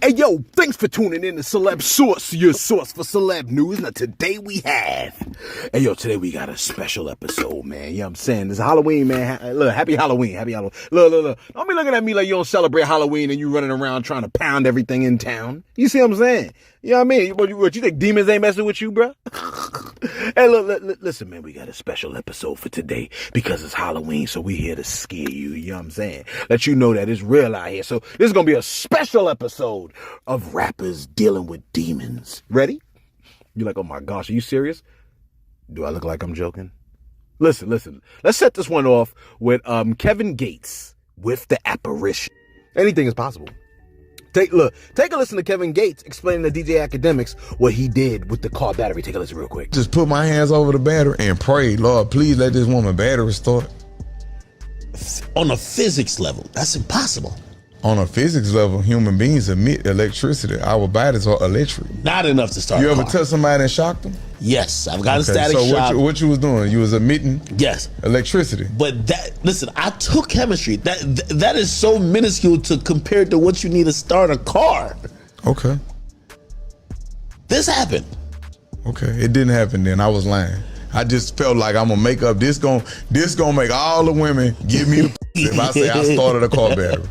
Hey, yo, thanks for tuning in to Celeb Source, your source for celeb news. Now, today we have... Hey, yo, today we got a special episode, man. You know what I'm saying? It's Halloween, man. Look, happy Halloween. Happy Halloween. Look. Don't be looking at me like you don't celebrate Halloween and you running around trying to pound everything in town. You see what I'm saying? You know what I mean? What you think demons ain't messing with you, bro? Hey, look, listen, man, we got a special episode for today because it's Halloween, so we here to scare you, you know what I'm saying? Let you know that it's real out here. So this is going to be a special episode of rappers dealing with demons. Ready? You're like, oh my gosh, are you serious? Do I look like I'm joking? Listen. Let's set this one off with Kevin Gates with the apparition. Anything is possible. Take a listen to Kevin Gates explaining to DJ Academics what he did with the car battery. Take a listen real quick. Just put my hands over the battery and pray, Lord, please let this woman battery start. On a physics level, that's impossible. On a physics level, human beings emit electricity. Our bodies are electric. Not enough to start You a ever car. touch somebody and shock them? Yes, I've got a static shock. So what you was doing? You was emitting electricity. But listen, I took chemistry. That is so minuscule compared to what you need to start a car. Okay. This happened. Okay, it didn't happen then. I was lying. I just felt like I'm gonna make up. This gonna make all the women give me the if I say I started a car battery.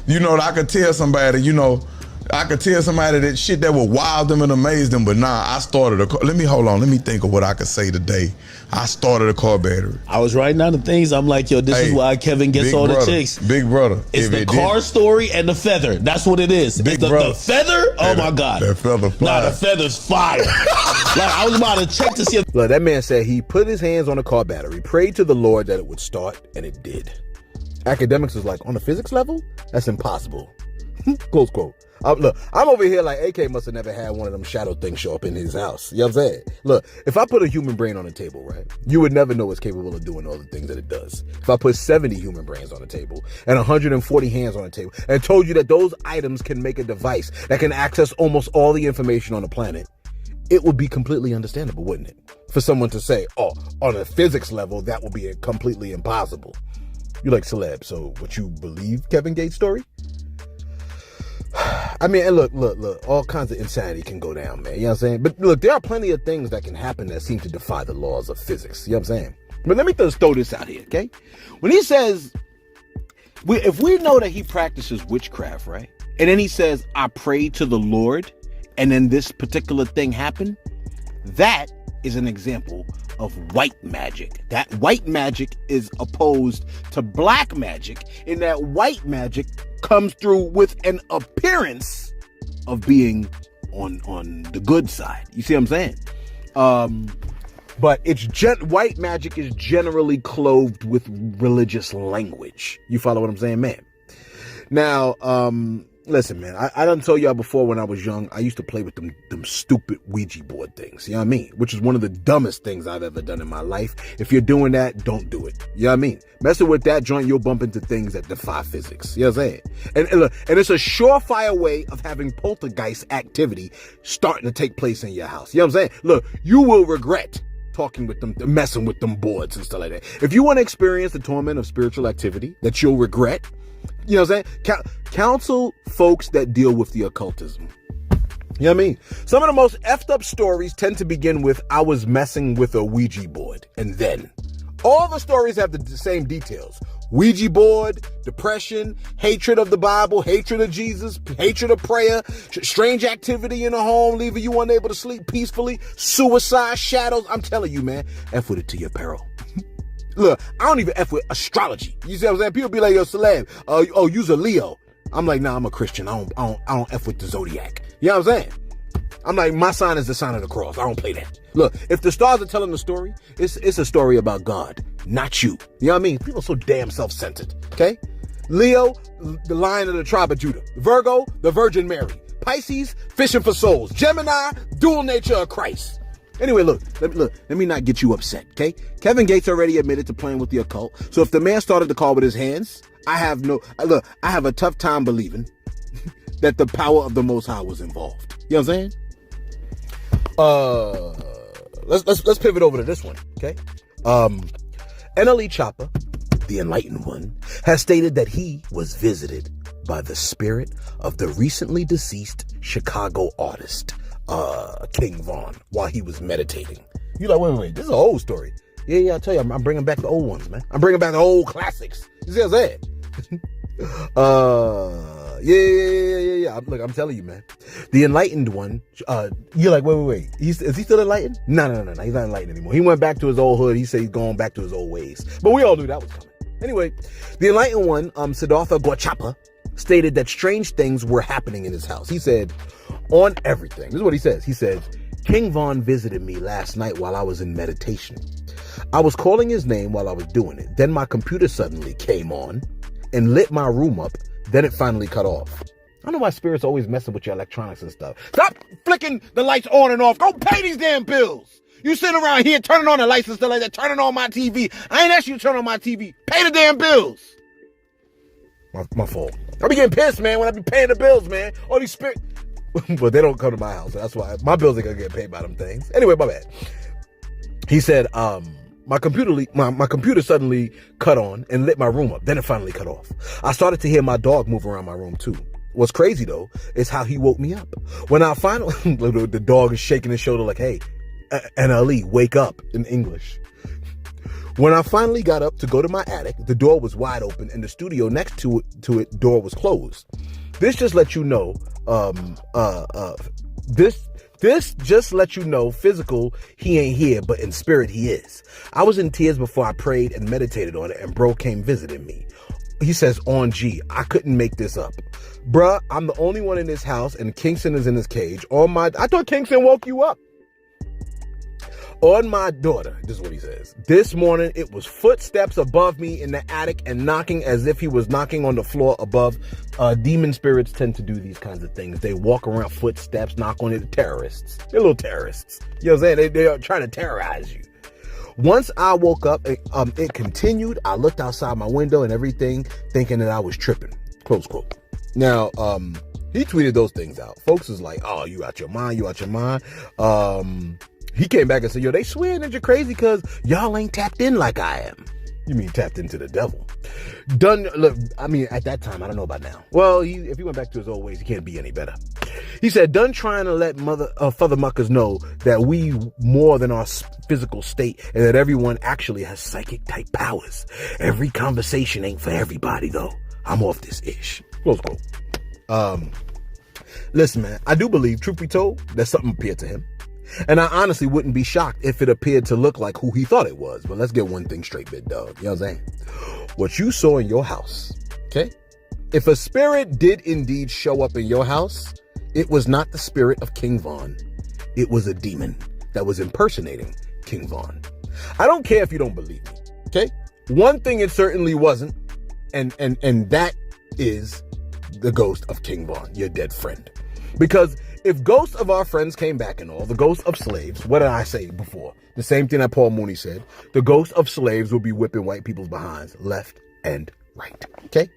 You know, I could tell somebody, that shit that would wow them and amaze them, but nah, I started a car. Let me think of what I could say today. I started a car battery. I was writing down the things. I'm like, yo, this is why Kevin gets all the chicks. Big brother. It's the car story and the feather. That's what it is. Big it's brother. The feather? Oh my God. That feather fly. Nah, the feather's fire. Like, I was about to check to see if... Look, that man said he put his hands on the car battery, prayed to the Lord that it would start, and it did. Academics was like, on a physics level? That's impossible. Close quote. Look, I'm over here like AK must have never had one of them shadow things show up in his house. You know what I'm saying? Look, if I put a human brain on the table, right, you would never know it's capable of doing all the things that it does. If I put 70 human brains on the table and 140 hands on the table and told you that those items can make a device that can access almost all the information on the planet, it would be completely understandable, wouldn't it? For someone to say, oh, on a physics level, that would be completely impossible. You're like, Celeb, so what, you believe Kevin Gates' story? I mean, and look, all kinds of insanity can go down, man. You know what I'm saying? But look, there are plenty of things that can happen that seem to defy the laws of physics. You know what I'm saying? But let me just throw this out here, okay? When he says, if we know that he practices witchcraft, right? And then he says, I prayed to the Lord, and then this particular thing happened, that is an example of white magic. That white magic is opposed to black magic, in that white magic comes through with an appearance of being on the good side. You see what I'm saying? But white magic is generally clothed with religious language. You follow what I'm saying, man? Now, listen, man, I done told y'all before when I was young, I used to play with them stupid Ouija board things, you know what I mean? Which is one of the dumbest things I've ever done in my life. If you're doing that, don't do it. You know what I mean? Messing with that joint, you'll bump into things that defy physics. You know what I'm saying? And look, and it's a surefire way of having poltergeist activity starting to take place in your house. You know what I'm saying? Look, you will regret talking with them, messing with them boards and stuff like that. If you want to experience the torment of spiritual activity that you'll regret, you know what I'm saying? Counsel folks that deal with the occultism. You know what I mean? Some of the most effed up stories tend to begin with, I was messing with a Ouija board. And then all the stories have the same details. Ouija board, depression, hatred of the Bible, hatred of Jesus, hatred of prayer, strange activity in the home, leaving you unable to sleep peacefully, suicide, shadows. I'm telling you, man, F with it to your peril. Look, I don't even F with astrology. You see what I'm saying? People be like, yo, Celeb, you's a Leo. I'm like, nah, I'm a Christian. I don't F with the zodiac. You know what I'm saying? I'm like, my sign is the sign of the cross. I don't play that. Look, if the stars are telling the story, it's a story about God, not you. You know what I mean? People are so damn self-centered, okay? Leo, the Lion of the tribe of Judah. Virgo, the Virgin Mary. Pisces, fishing for souls. Gemini, dual nature of Christ. Anyway, let me not get you upset, okay? Kevin Gates already admitted to playing with the occult. So if the man started the call with his hands, I have a tough time believing that the power of the Most High was involved. You know what I'm saying? Let's pivot over to this one, okay? NLE Choppa, the enlightened one, has stated that he was visited by the spirit of the recently deceased Chicago artist, King Von, while he was meditating. You like, wait, this is an old story. Yeah, I tell you, I'm bringing back the old ones, man. I'm bringing back the old classics. You see what I'm saying? Yeah. Look, I'm telling you, man. The enlightened one, you're like, wait. Is he still enlightened? No. He's not enlightened anymore. He went back to his old hood. He said he's going back to his old ways. But we all knew that was coming. Anyway, the enlightened one, Siddhartha Gautama, stated that strange things were happening in his house. He said, on everything. This is what he says. He says, King Von visited me last night while I was in meditation. I was calling his name while I was doing it. Then my computer suddenly came on and lit my room up. Then it finally cut off. I don't know why spirits always messing with your electronics and stuff. Stop flicking the lights on and off. Go pay these damn bills. You sitting around here turning on the lights and stuff like that, turning on my TV. I ain't asked you to turn on my TV. Pay the damn bills. My fault. I be getting pissed, man, when I be paying the bills, man. All these spirits. But they don't come to my house, so that's why my bills ain't gonna get paid by them things. Anyway, my bad. He said, my computer suddenly cut on and lit my room up. Then it finally cut off. I started to hear my dog move around my room too. What's crazy though is how he woke me up. When I finally, the dog is shaking his shoulder like, hey, NLE, wake up in English. When I finally got up to go to my attic, the door was wide open and the studio next to it door was closed. This just lets you know, this just lets you know physical, he ain't here, but in spirit he is. I was in tears before I prayed and meditated on it, and bro came visiting me. He says, on G, I couldn't make this up. Bruh, I'm the only one in this house, and Kingston is in his cage. I thought Kingston woke you up. On my daughter, this is what he says. This morning, it was footsteps above me in the attic and knocking as if he was knocking on the floor above. Demon spirits tend to do these kinds of things. They walk around footsteps, knock on it. Terrorists. They're little terrorists. You know what I'm saying? They are trying to terrorize you. Once I woke up, it continued. I looked outside my window and everything, thinking that I was tripping. Close quote. Now, he tweeted those things out. Folks is like, oh, you out your mind, you out your mind. He came back and said, yo, they swearing that you're crazy because y'all ain't tapped in like I am. You mean tapped into the devil? Look, I mean, at that time, I don't know about now. Well, if he went back to his old ways, he can't be any better. He said, done trying to let father muckers know that we more than our physical state and that everyone actually has psychic type powers. Every conversation ain't for everybody, though. I'm off this ish. Close quote. Listen, man, I do believe, truth be told, that something appeared to him. And I honestly wouldn't be shocked if it appeared to look like who he thought it was. But let's get one thing straight, big dog. You know what I'm saying? What you saw in your house, okay? If a spirit did indeed show up in your house, it was not the spirit of King Von. It was a demon that was impersonating King Von. I don't care if you don't believe me, okay? One thing it certainly wasn't, and that is the ghost of King Von, your dead friend. Because if ghosts of our friends came back and all, the ghosts of slaves, what did I say before? The same thing that Paul Mooney said. The ghosts of slaves will be whipping white people's behinds left and right. Okay?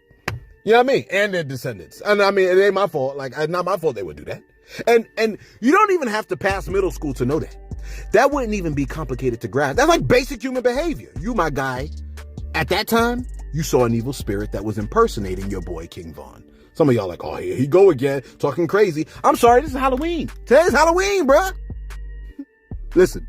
You know what I mean? And their descendants. And I mean, it ain't my fault. Like, it's not my fault they would do that. And you don't even have to pass middle school to know that. That wouldn't even be complicated to grasp. That's like basic human behavior. You, my guy, at that time, you saw an evil spirit that was impersonating your boy King Von. Some of y'all like, oh, here he go again, talking crazy. I'm sorry, this is Halloween. Today's Halloween, bruh. Listen.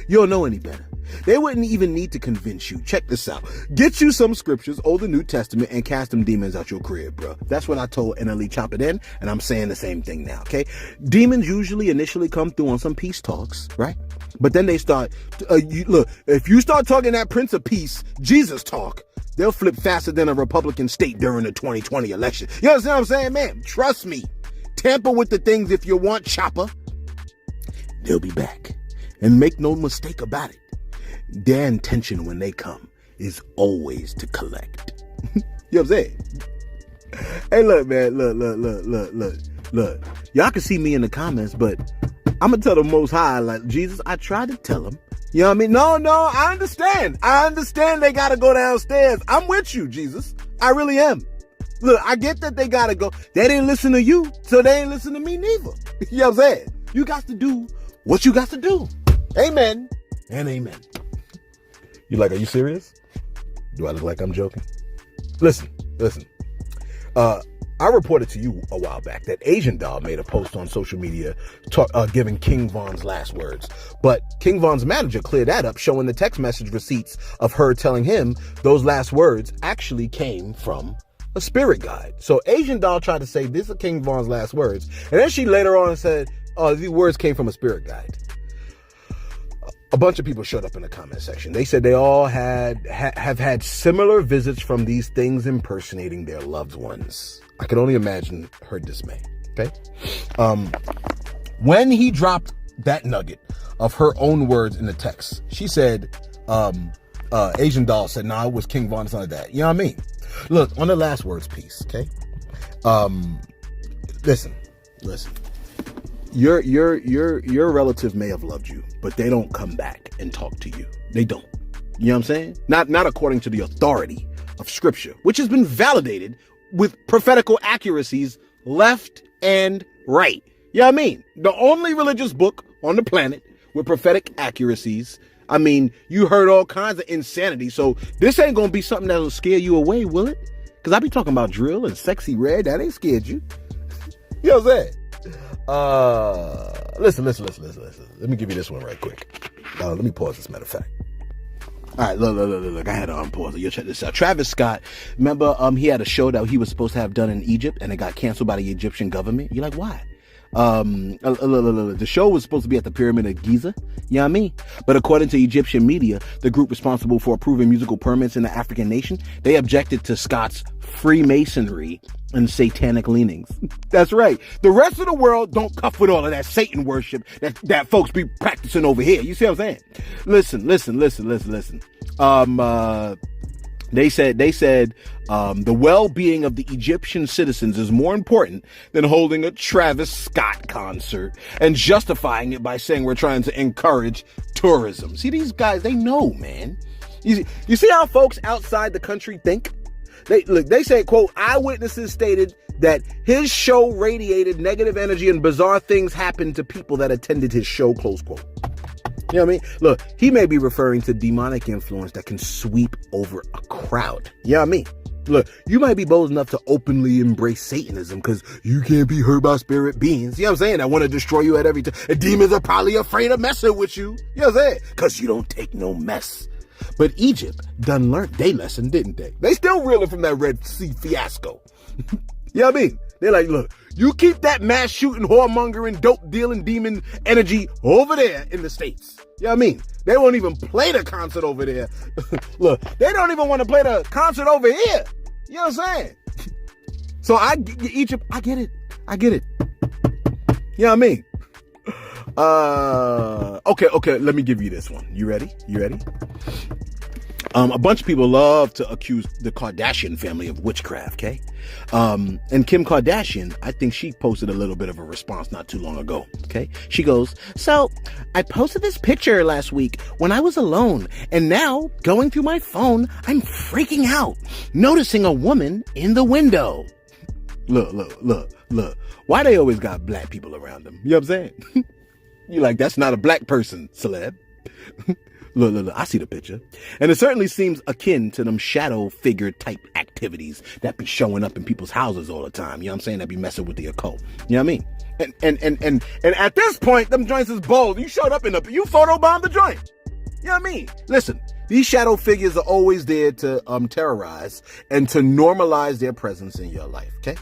You don't know any better. They wouldn't even need to convince you. Check this out. Get you some scriptures, Old and New Testament, and cast them demons out your crib, bro. That's what I told NLE Choppa then, and I'm saying the same thing now, okay? Demons usually initially come through on some peace talks, right? But then they start, look, if you start talking that Prince of Peace, Jesus talk, they'll flip faster than a Republican state during the 2020 election. You understand what I'm saying, man? Trust me. Tamper with the things if you want, Chopper. They'll be back. And make no mistake about it. Their intention when they come is always to collect. You know what I'm saying? Hey, look, man. Look. Y'all can see me in the comments, but I'm going to tell the Most High, like, Jesus, I tried to tell him. You know what I mean? No, I understand. I understand they got to go downstairs. I'm with you, Jesus. I really am. Look, I get that they got to go. They didn't listen to you, so they ain't listen to me neither. You know what I'm saying? You got to do what you got to do. Amen and amen. You like, are you serious? Do I look like I'm joking? Listen. I reported to you a while back that Asian Doll made a post on social media giving King Von's last words. But King Von's manager cleared that up, showing the text message receipts of her telling him those last words actually came from a spirit guide. So Asian Doll tried to say this are King Von's last words. And then she later on said, oh, these words came from a spirit guide. A bunch of people showed up in the comment section. They said they all have had similar visits from these things impersonating their loved ones. I can only imagine her dismay. Okay. When he dropped that nugget of her own words in the text, she said, Asian Doll said, nah, it was King Von, son of that. You know what I mean? Look, on the last words piece, okay? Listen. Your relative may have loved you, but they don't come back and talk to you. They don't. You know what I'm saying? Not according to the authority of scripture, which has been validated with prophetical accuracies left and right. You know what I mean? The only religious book on the planet with prophetic accuracies. I mean, you heard all kinds of insanity, so this ain't gonna be something that'll scare you away, will it? Because I be talking about drill and sexy red, that ain't scared you. You know what I'm saying? Listen. Let me give you this one right quick. Let me pause this, matter of fact. All right, look. I had to unpause it. You'll check this out. Travis Scott, remember he had a show that he was supposed to have done in Egypt, and it got canceled by the Egyptian government. You're like, why? The show was supposed to be at the Pyramid of Giza. You know what I mean? But according to Egyptian media, the group responsible for approving musical permits in the African nation, they objected to Scott's Freemasonry and satanic leanings. That's right. The rest of the world don't cuff with all of that Satan worship that folks be practicing over here. You see what I'm saying? Listen. They said the well-being of the Egyptian citizens is more important than holding a Travis Scott concert and justifying it by saying we're trying to encourage tourism. See, these guys, they know, man. You see how folks outside the country think? They say, quote, eyewitnesses stated that his show radiated negative energy and bizarre things happened to people that attended his show, close quote. You know what I mean? Look, he may be referring to demonic influence that can sweep over a crowd. You know what I mean? Look, you might be bold enough to openly embrace Satanism because you can't be hurt by spirit beings. You know what I'm saying? That want to destroy you at every time. The demons are probably afraid of messing with you. You know what I'm saying? Because you don't take no mess. But Egypt done learned their lesson, didn't they? They still reeling from that Red Sea fiasco. You know what I mean? They're like, look, you keep that mass shooting, whoremongering, dope dealing demon energy over there in the States. You know what I mean? They won't even play the concert over there. Look, they don't even want to play the concert over here. You know what I'm saying? So Egypt, I get it. You know what I mean? Okay, let me give you this one. You ready? A bunch of people love to accuse the Kardashian family of witchcraft, okay? And Kim Kardashian, I think she posted a little bit of a response not too long ago, okay? She goes, so I posted this picture last week when I was alone, and now going through my phone, I'm freaking out, noticing a woman in the window. Look. Why they always got black people around them? You know what I'm saying? You like, that's not a black person, celeb. Look, I see the picture. And it certainly seems akin to them shadow figure type activities that be showing up in people's houses all the time. You know what I'm saying? That be messing with the occult. You know what I mean? And at this point, them joints is bold. You showed up you photobombed the joint. You know what I mean? Listen, these shadow figures are always there to terrorize and to normalize their presence in your life, okay?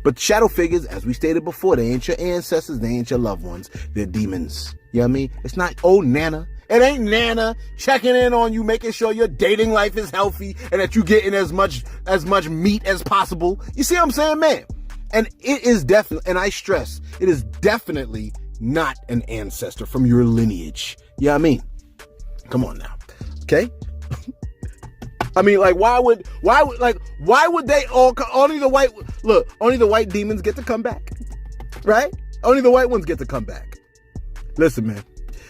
But shadow figures, as we stated before, they ain't your ancestors, they ain't your loved ones. They're demons. You know what I mean? It's not old Nana. It ain't Nana checking in on you, making sure your dating life is healthy and that you getting as much meat as possible. You see what I'm saying, man? And it is definitely, and I stress, it is definitely not an ancestor from your lineage. You know what I mean? Come on now. Okay? I mean, like, why would they only the white demons get to come back, right? Only the white ones get to come back. Listen, man,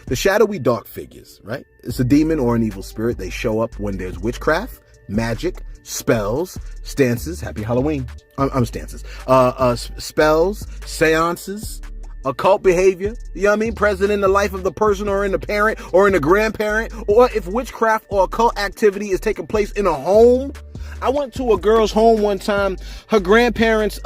the shadowy dark figures, right? It's a demon or an evil spirit. They show up when there's witchcraft, magic, spells, stances. Happy Halloween. Stances. Spells, seances, occult behavior, you know what I mean? Present in the life of the person or in the parent or in the grandparent, or if witchcraft or occult activity is taking place in a home. I went to a girl's home one time. Her grandparents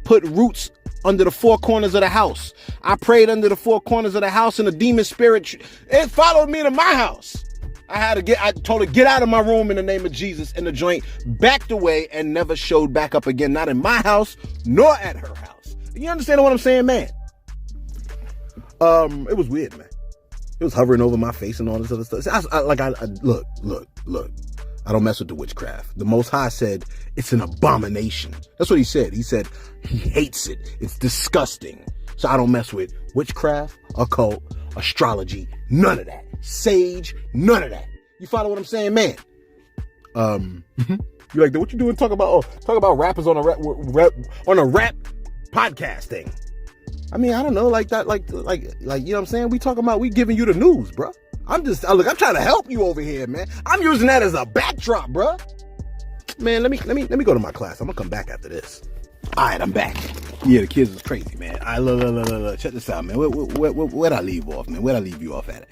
put roots under the four corners of the house. I prayed under the four corners of the house, and the demon spirit, it followed me to my house. I told her, get out of my room in the name of Jesus, and the joint backed away and never showed back up again, not in my house, nor at her house. You understand what I'm saying, man? It was weird, man. It was hovering over my face and all this other stuff. Look. I don't mess with the witchcraft. The Most High said it's an abomination. That's what he said. He said he hates it. It's disgusting. So I don't mess with witchcraft, occult, astrology, none of that. Sage, none of that. You follow what I'm saying, man? You're like, what you doing? Talk about rappers on a rap podcast thing. I mean, I don't know, like that, like you know what I'm saying? We giving you the news, bro. I'm trying to help you over here, man. I'm using that as a backdrop, bro. Man, let me go to my class. I'm gonna come back after this. All right, I'm back. Yeah, the kids is crazy, man. All right, look. Check this out, man. Where'd I leave off, man? Where'd I leave you off at?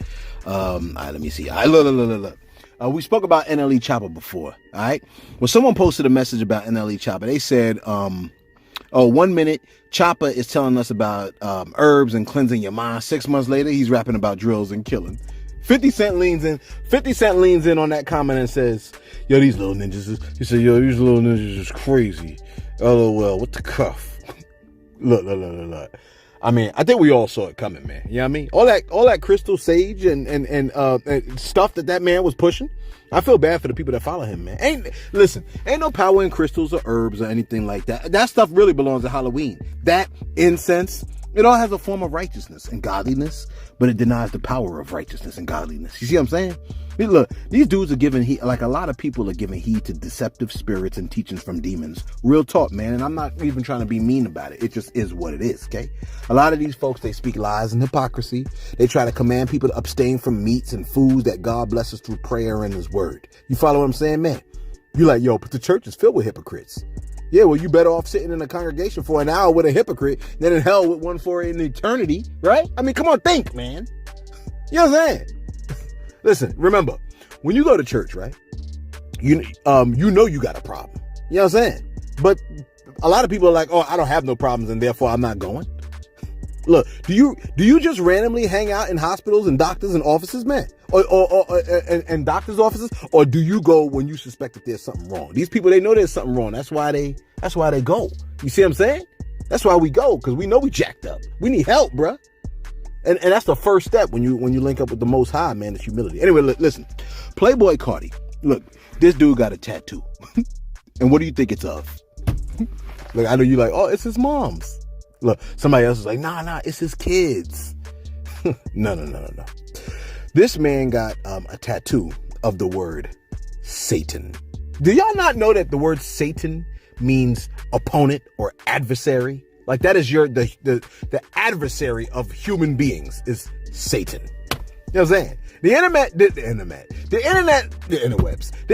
All right, let me see. All right, look. We spoke about NLE Choppa before, all right? Well, someone posted a message about NLE Choppa. They said, 1 minute, Choppa is telling us about herbs and cleansing your mind. 6 months later, he's rapping about drills and killing. 50 Cent leans in on that comment and says, yo, these little ninjas, he said, yo, these little ninjas is crazy. LOL, what the cuff? Look. I mean, I think we all saw it coming, man. You know what I mean? All that crystal sage and stuff that man was pushing. I feel bad for the people that follow him, man. Ain't no power in crystals or herbs or anything like that. That stuff really belongs to Halloween. That incense, it all has a form of righteousness and godliness, but it denies the power of righteousness and godliness. You see what I'm saying? Look, these dudes are giving heed, like a lot of people are giving heed to deceptive spirits and teachings from demons. Real talk, man. And I'm not even trying to be mean about it. It just is what it is, okay? A lot of these folks, they speak lies and hypocrisy. They try to command people to abstain from meats and foods that God blesses through prayer and his word. You follow what I'm saying, man? You like, yo, but the church is filled with hypocrites. Yeah, well, you better off sitting in a congregation for an hour with a hypocrite than in hell with one for an eternity, right? I mean, come on, think, man. You know what I'm saying? Listen, remember, when you go to church, right? You know you got a problem. You know what I'm saying? But a lot of people are like, oh, I don't have no problems and therefore I'm not going. Look, do you just randomly hang out in hospitals and doctors and offices, man? And doctors' offices? Or do you go when you suspect that there's something wrong? These people, they know there's something wrong. That's why they go. You see what I'm saying? That's why we go, because we know we jacked up. We need help, bruh. And that's the first step when you link up with the Most High, man, is humility. Anyway, listen, Playboi Carti. Look, this dude got a tattoo. And what do you think it's of? Look, I know you like, oh, it's his mom's. Look, somebody else is like, nah, it's his kids. No. This man got a tattoo of the word Satan. Do y'all not know that the word Satan means opponent or adversary? Like that is the adversary of human beings is Satan. You know what I'm saying? The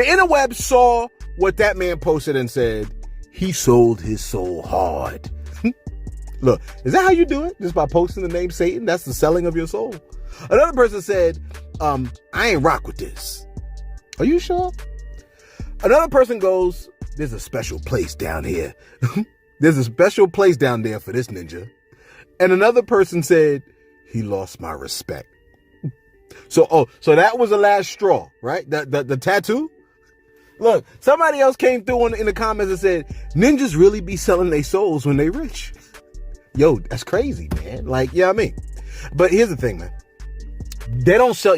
interwebs saw what that man posted and said, he sold his soul hard. Look, is that how you do it? Just by posting the name Satan? That's the selling of your soul. Another person said, I ain't rock with this. Are you sure? Another person goes, there's a special place down here. There's a special place down there for this ninja. And another person said, he lost my respect. So that was the last straw, right? The tattoo? Look, somebody else came through in the comments and said, ninjas really be selling their souls when they rich. Yo, that's crazy, man. Like, yeah, I mean. But here's the thing, man. You don't sell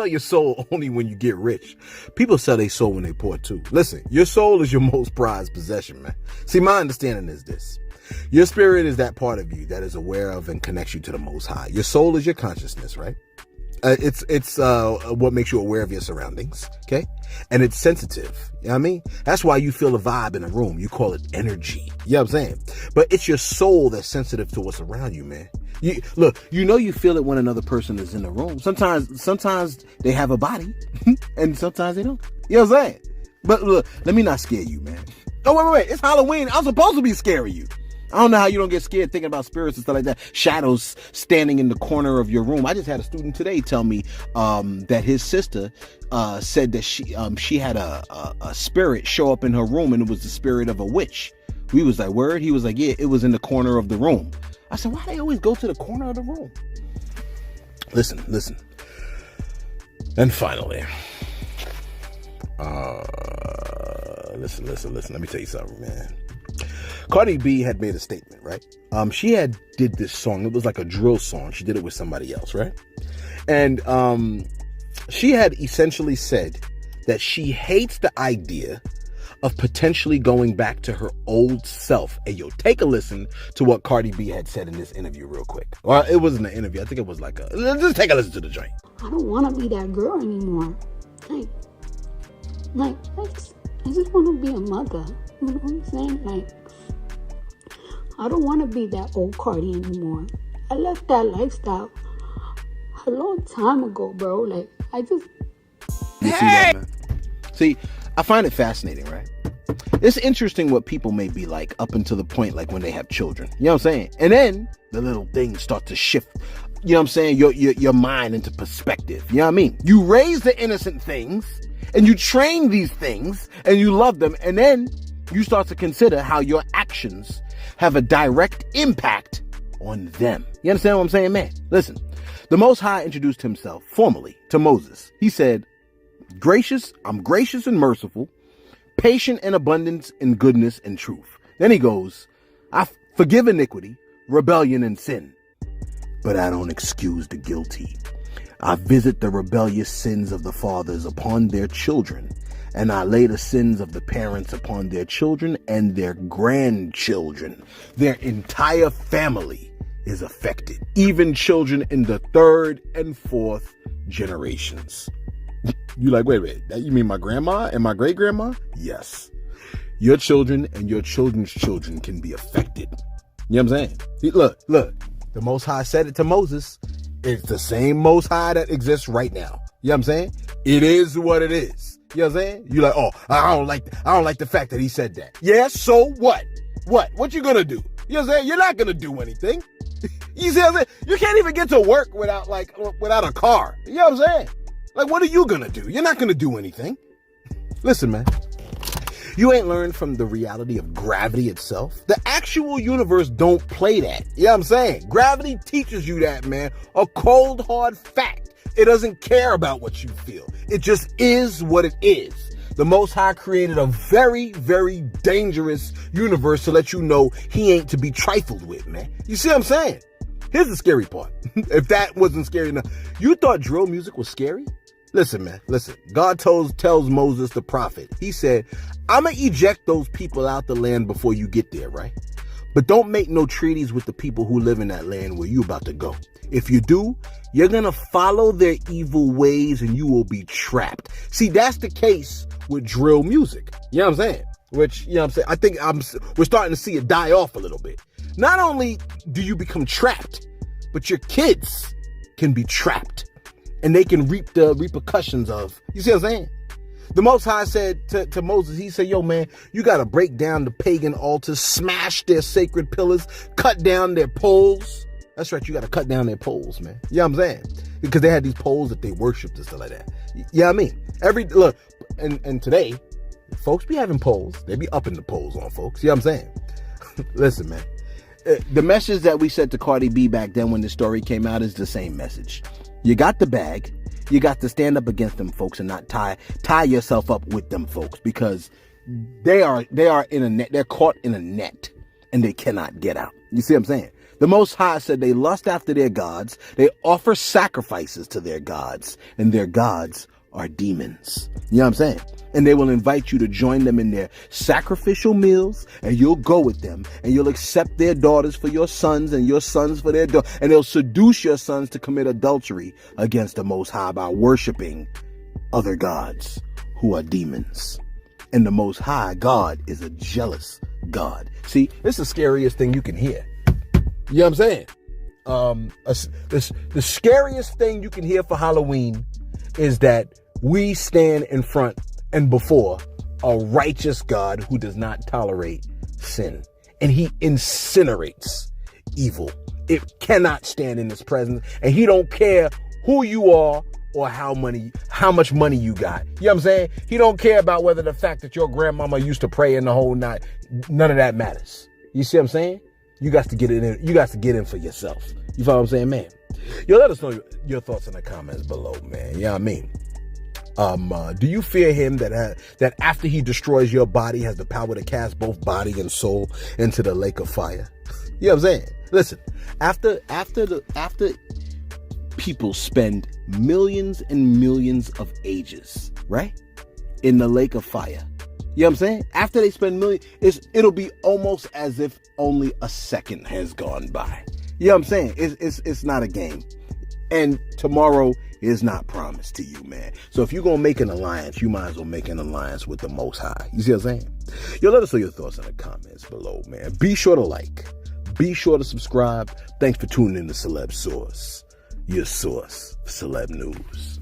your soul only when you get rich. People sell their soul when they poor too. Listen, your soul is your most prized possession, man. See, my understanding is this. Your spirit is that part of you that is aware of and connects you to the Most High. Your soul is your consciousness, right? It's what makes you aware of your surroundings, okay? And it's sensitive, you know what I mean? That's why you feel a vibe in a room. You call it energy, you know what I'm saying? But it's your soul that's sensitive to what's around you, man. You feel it when another person is in the room. Sometimes they have a body, and sometimes they don't. You know what I'm saying? But look, let me not scare you, man. Oh, wait, it's Halloween. I'm supposed to be scaring you. I don't know how you don't get scared thinking about spirits and stuff like that. Shadows standing in the corner of your room. I just had a student today tell me that his sister said that she had a spirit show up in her room, and it was the spirit of a witch. We was like, word? He was like, yeah, it was in the corner of the room. I said, why do they always go to the corner of the room? Listen. And finally, listen. Let me tell you something, man. Cardi B had made a statement, right? She had did this song. It was like a drill song. She did it with somebody else, right? And she had essentially said that she hates the idea of potentially going back to her old self. Hey, yo, take a listen to what Cardi B had said in this interview real quick. Well, it wasn't an interview. I think it was like just take a listen to the joint. I don't want to be that girl anymore. Like, I just want to be a mother. You know what I'm saying? Like, I don't want to be that old Cardi anymore. I left that lifestyle a long time ago, bro. Like, I just... You see that, man? See, I find it fascinating, right? It's interesting what people may be like up until the point like when they have children. You know what I'm saying? And then the little things start to shift, you know what I'm saying, your mind into perspective. You know what I mean? You raise the innocent things and you train these things and you love them, and then you start to consider how your actions have a direct impact on them. You understand what I'm saying, man? Listen, the Most High introduced himself formally to Moses. He said, I'm gracious and merciful, patient and abundant in goodness and truth. Then he goes, I forgive iniquity, rebellion, and sin, but I don't excuse the guilty. I visit the rebellious sins of the fathers upon their children, and I lay the sins of the parents upon their children and their grandchildren. Their entire family is affected, even children in the third and fourth generations. You like, wait, you mean my grandma and my great grandma? Yes. Your children and your children's children can be affected. You know what I'm saying? Look, the Most High said it to Moses. It's the same Most High that exists right now. You know what I'm saying? It is what it is. You know what I'm saying? You're like, oh, I don't like the fact that he said that. Yeah, so what? What you gonna do? You know what I'm saying? You're not gonna do anything. You see what I'm saying? You can't even get to work without a car. You know what I'm saying? Like, what are you gonna do? You're not gonna do anything. Listen, man. You ain't learned from the reality of gravity itself. The actual universe don't play that. You know what I'm saying? Gravity teaches you that, man. A cold, hard fact. It doesn't care about what you feel. It just is what it is. The Most High created a very, very dangerous universe to let you know he ain't to be trifled with, man. You see what I'm saying? Here's the scary part. If that wasn't scary enough, you thought drill music was scary? Listen, man, listen. God tells Moses the prophet, he said, I'm going to eject those people out the land before you get there, right? But don't make no treaties with the people who live in that land where you about to go. If you do, you're going to follow their evil ways and you will be trapped. See, that's the case with drill music. You know what I'm saying? Which, you know what I'm saying? I think we're starting to see it die off a little bit. Not only do you become trapped, but your kids can be trapped. And they can reap the repercussions of, you see what I'm saying? The Most High said to Moses, he said, yo, man, you got to break down the pagan altars, smash their sacred pillars, cut down their poles. That's right, you got to cut down their poles, man. You know what I'm saying? Because they had these poles that they worshiped and stuff like that. You know what I mean? Look, and today, folks be having poles. They be upping the poles on folks. You know what I'm saying? Listen, man. The message that we said to Cardi B back then when the story came out is the same message. You got the bag. You got to stand up against them folks and not tie yourself up with them folks, because they are in a net. They're caught in a net and they cannot get out. You see what I'm saying? The Most High said they lust after their gods. They offer sacrifices to their gods, and their gods are demons. You know what I'm saying? And they will invite you to join them in their sacrificial meals, and you'll go with them, and you'll accept their daughters for your sons and your sons for their daughters, and they'll seduce your sons to commit adultery against the Most High by worshiping other gods who are demons. And the Most High God is a jealous God. See, it's the scariest thing you can hear. You know what I'm saying? The scariest thing you can hear for Halloween is that we stand in front and before a righteous God who does not tolerate sin. and he incinerates evil. It cannot stand in his presence, and he don't care who you are or how much money you got. You know what I'm saying? He don't care about whether the fact that your grandmama used to pray in the whole night. None of that matters. You see what I'm saying? You got to get it in. You got to get in for yourself. You follow what I'm saying, man? Yo, let us know your thoughts in the comments below, man. You know what I mean? Do you fear him that after he destroys your body has the power to cast both body and soul into the lake of fire? You know what I'm saying? Listen, after people spend millions and millions of ages, right, in the lake of fire, you know what I'm saying? After they spend millions, it'll be almost as if only a second has gone by. You know what I'm saying? It's not a game. And tomorrow is not promised to you, man. So if you're going to make an alliance, you might as well make an alliance with the Most High. You see what I'm saying? Yo, let us know your thoughts in the comments below, man. Be sure to like. Be sure to subscribe. Thanks for tuning in to Celeb Source, your source for celeb news.